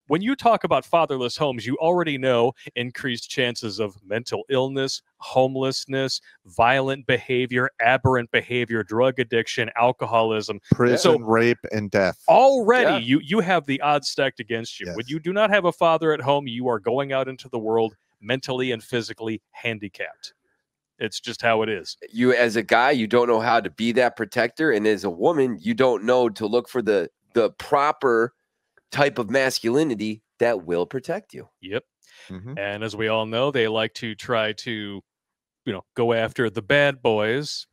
when you talk about fatherless homes, you already know increased chances of mental illness, homelessness, violent behavior, aberrant behavior, drug addiction, alcoholism, prison, rape, and death. Already, you have the odds stacked against you. Yes. When you do not have a father at home, you are going out into the world mentally and physically handicapped. It's just how it is. You, as a guy, you don't know how to be that protector, and as a woman, you don't know to look for the proper type of masculinity that will protect you. Yep. And as we all know, they like to try to, go after the bad boys,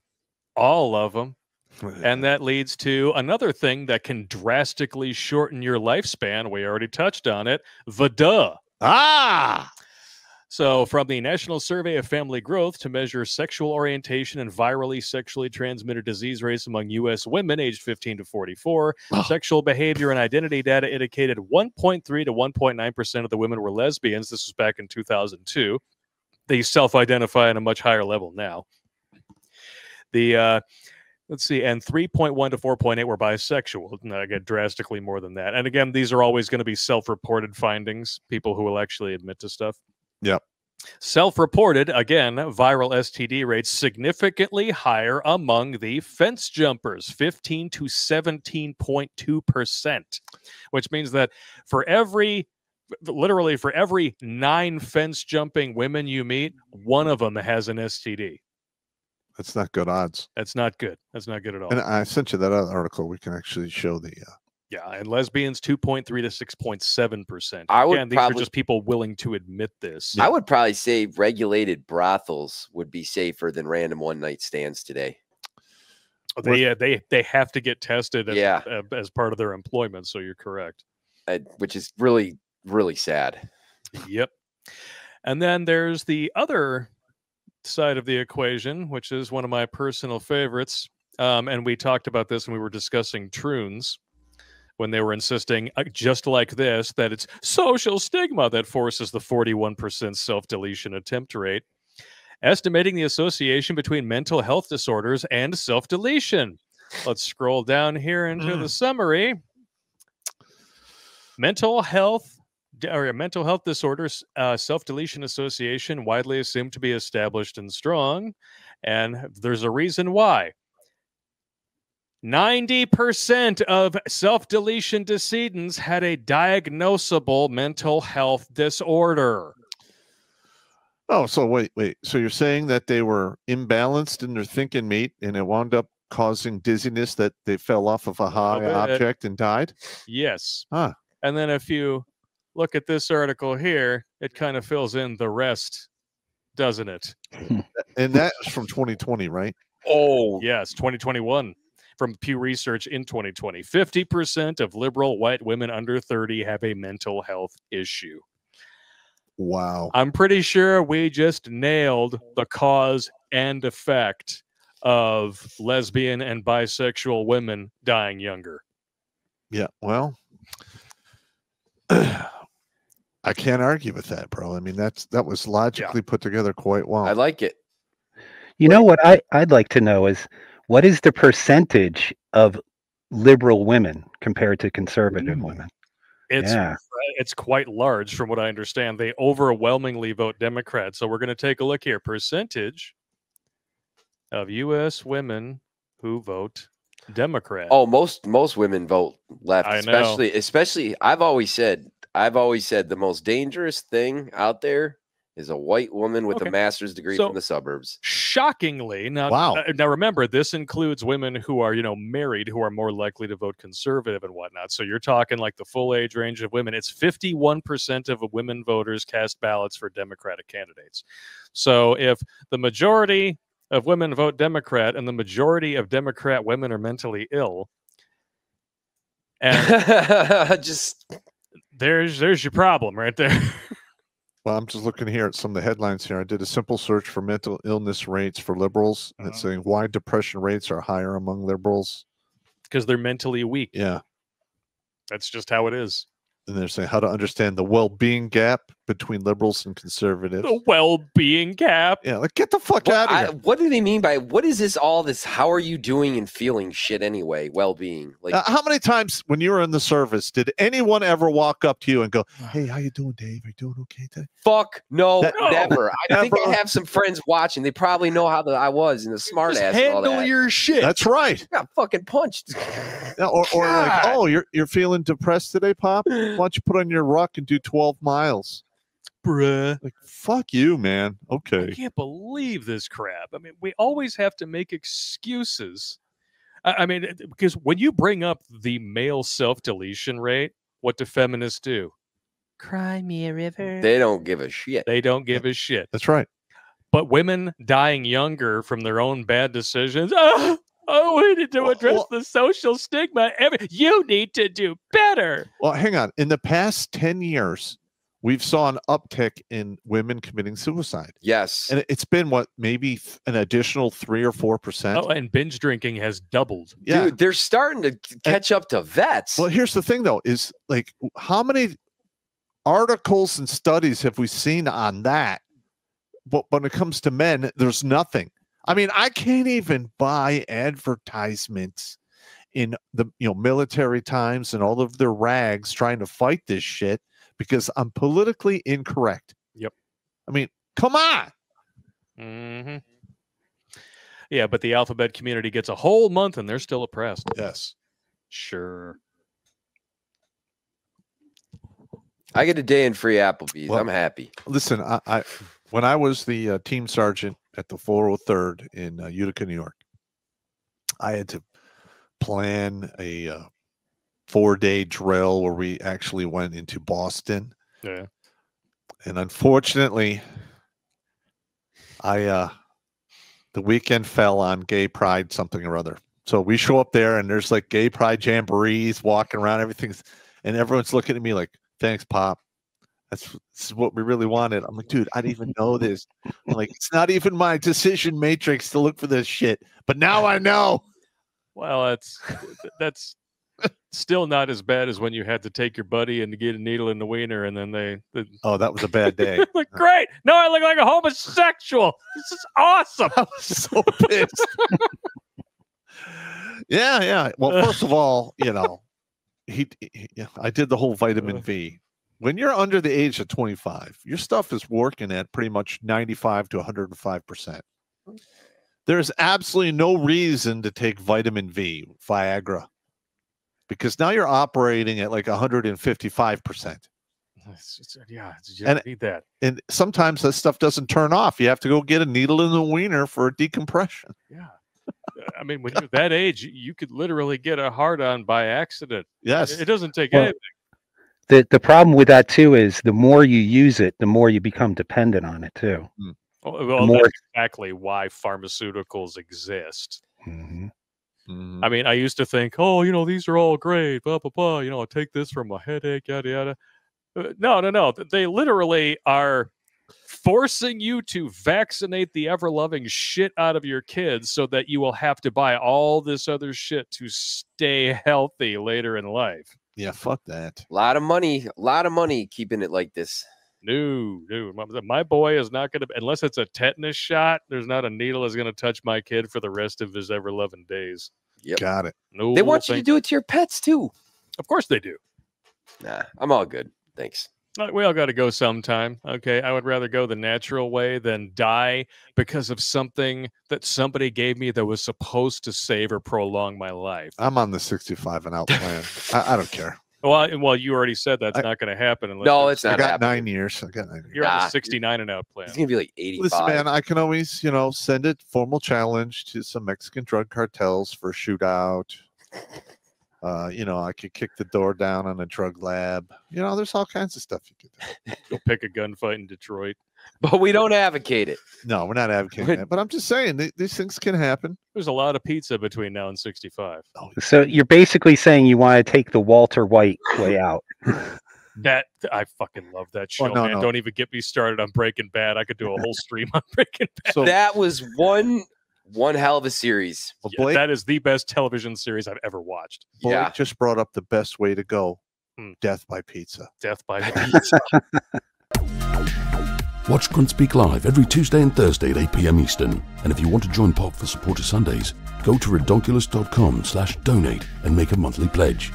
all of them. And that leads to another thing that can drastically shorten your lifespan. We already touched on it. VDA. So from the National Survey of Family Growth to measure sexual orientation and virally sexually transmitted disease rates among U.S. women aged 15 to 44, sexual behavior and identity data indicated 1.3 to 1.9% of the women were lesbians. This was back in 2002. They self-identify at a much higher level now. Let's see, and 3.1 to 4.8 were bisexual. And again, drastically more than that. And again, these are always going to be self-reported findings, people who will actually admit to stuff. Yep. Self-reported, again, viral STD rates significantly higher among the fence jumpers, 15 to 17.2%, which means that literally for every 9 fence jumping women you meet, one of them has an STD. That's not good odds. That's not good. That's not good at all. And I sent you that other article. We can actually show the... Yeah, and lesbians 2.3 to 6.7%. Again, these are just people willing to admit this. I would probably say regulated brothels would be safer than random one-night stands today. They have to get tested as part of their employment, so you're correct. Which is really, really sad. Yep. And then there's the other side of the equation, which is one of my personal favorites. And we talked about this when we were discussing troons, when they were insisting, just like this, that it's social stigma that forces the 41% self-deletion attempt rate, estimating the association between mental health disorders and self-deletion. Let's scroll down here into the summary. Mental health disorders, self-deletion association, widely assumed to be established and strong, and there's a reason why. 90% of self-deletion decedents had a diagnosable mental health disorder. Oh, so wait. So you're saying that they were imbalanced in their thinking, mate, and it wound up causing dizziness, that they fell off of a high object and died? Yes. Huh. And then if you look at this article here, it kind of fills in the rest, doesn't it? And that's from 2020, right? Oh, yes, 2021. From Pew Research in 2020, 50% of liberal white women under 30 have a mental health issue. Wow. I'm pretty sure we just nailed the cause and effect of lesbian and bisexual women dying younger. Yeah, well, I can't argue with that, bro. I mean, that was logically put together quite well. I like it. You know what I'd like to know is, what is the percentage of liberal women compared to conservative women? It's quite large from what I understand. They overwhelmingly vote Democrat. So we're going to take a look here. Percentage of U.S. women who vote Democrat. Oh, most women vote left. I know. Especially I've always said the most dangerous thing out there is a white woman with a master's degree from the suburbs. Shockingly, now remember, this includes women who are, married, who are more likely to vote conservative and whatnot. So you're talking like the full age range of women. It's 51% of women voters cast ballots for Democratic candidates. So if the majority of women vote Democrat and the majority of Democrat women are mentally ill, and there's your problem right there. Well, I'm just looking here at some of the headlines here. I did a simple search for mental illness rates for liberals, and it's saying why depression rates are higher among liberals. Because they're mentally weak. Yeah. That's just how it is. And they're saying how to understand the well-being gap between liberals and conservatives. The well-being gap. Yeah, like get the fuck out of here. What do they mean by what is this? All this? How are you doing and feeling shit anyway? Well-being. Like How many times when you were in the service did anyone ever walk up to you and go, "Hey, how you doing, Dave? Are you doing okay today?" fuck no, never. I think never. I have some friends watching. They probably know how I was in the smart Just ass. And all handle that. your shit. That's right. I got fucking punched. Yeah, or like, God. oh, you're feeling depressed today, Pop? Why don't you put on your ruck and do 12 miles? Bruh. Like, fuck you, man. I Okay. can't believe this crap. I mean, we always have to make excuses. I mean, because when you bring up the male self-deletion rate, what do feminists do? Cry me a river. They don't give a shit. They don't give a shit. That's right. But women dying younger from their own bad decisions. Oh, we need to address the social stigma. You need to do better. Well, hang on. In the past 10 years, we've saw an uptick in women committing suicide. Yes. And it's been what, maybe an additional 3 or 4%? Oh, and binge drinking has doubled. Yeah. Dude, they're starting to catch up to vets. Well, here's the thing, though, is like how many articles and studies have we seen on that? But when it comes to men, there's nothing. I mean, I can't even buy advertisements in the Military Times and all of their rags trying to fight this shit because I'm politically incorrect. Yep. I mean, come on. Mm-hmm. Yeah, but the alphabet community gets a whole month and they're still oppressed. Yes. Sure. I get a day in free Applebee's. Well, I'm happy. Listen, I when I was the team sergeant at the 403rd in Utica, New York, I had to plan a 4-day drill where we actually went into Boston. Yeah. And unfortunately, the weekend fell on Gay Pride something or other. So we show up there and there's like Gay Pride jamborees walking around, and everyone's looking at me like, "Thanks, Pop. This is what we really wanted." I'm like, dude, I didn't even know this. I'm like, it's not even my decision matrix to look for this shit. But now I know. Well, that's still not as bad as when you had to take your buddy and to get a needle in the wiener, and then Oh, that was a bad day. like, great. No, I look like a homosexual. This is awesome. I was so pissed. Yeah. Well, first of all, I did the whole vitamin V. When you're under the age of 25, your stuff is working at pretty much 95 to 105%. There's absolutely no reason to take vitamin V, Viagra, because now you're operating at like 155%. You need that. And sometimes that stuff doesn't turn off. You have to go get a needle in the wiener for a decompression. Yeah. I mean, when you're that age, you could literally get a hard-on by accident. Yes. It doesn't take anything. The problem with that too is the more you use it, the more you become dependent on it too. Well, that's exactly why pharmaceuticals exist. Mm-hmm. Mm-hmm. I mean, I used to think, these are all great, blah, blah, blah. I take this for my headache, yada, yada. No. They literally are forcing you to vaccinate the ever-loving shit out of your kids so that you will have to buy all this other shit to stay healthy later in life. Yeah, fuck that. A lot of money keeping it like this. No. My boy is not going to, unless it's a tetanus shot, there's not a needle that's going to touch my kid for the rest of his ever-loving days. Yep. Got it. No, They want you to do it to your pets too. Of course they do. Nah, I'm all good. Thanks. We all got to go sometime. Okay. I would rather go the natural way than die because of something that somebody gave me that was supposed to save or prolong my life. I'm on the 65 and out plan. I don't care. Well, you already said that's not going to happen. No, it's I not got happening. 9 years. You're on the 69 and out plan. He's going to be like 85. Listen, man, I can always, send a formal challenge to some Mexican drug cartels for a shootout. I could kick the door down on a drug lab. There's all kinds of stuff you could do. Go pick a gunfight in Detroit. But we don't advocate it. No, we're not advocating that. But I'm just saying these things can happen. There's a lot of pizza between now and 65. So you're basically saying you want to take the Walter White way out. That I fucking love that show, no, man. no. Don't even get me started on Breaking Bad. I could do a whole stream on Breaking Bad. So That was one hell of a series. well, Yeah, Blake, that is the best television series I've ever watched. Blake Yeah. just brought up the best way to go Death by pizza. Death by pizza. Watch Grunt Speak live every Tuesday and Thursday at 8 p.m. Eastern. And if you want to join Pop for Supporter Sundays, go to redonkulous.com/donate and make a monthly pledge.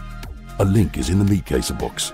A link is in the meat caser box.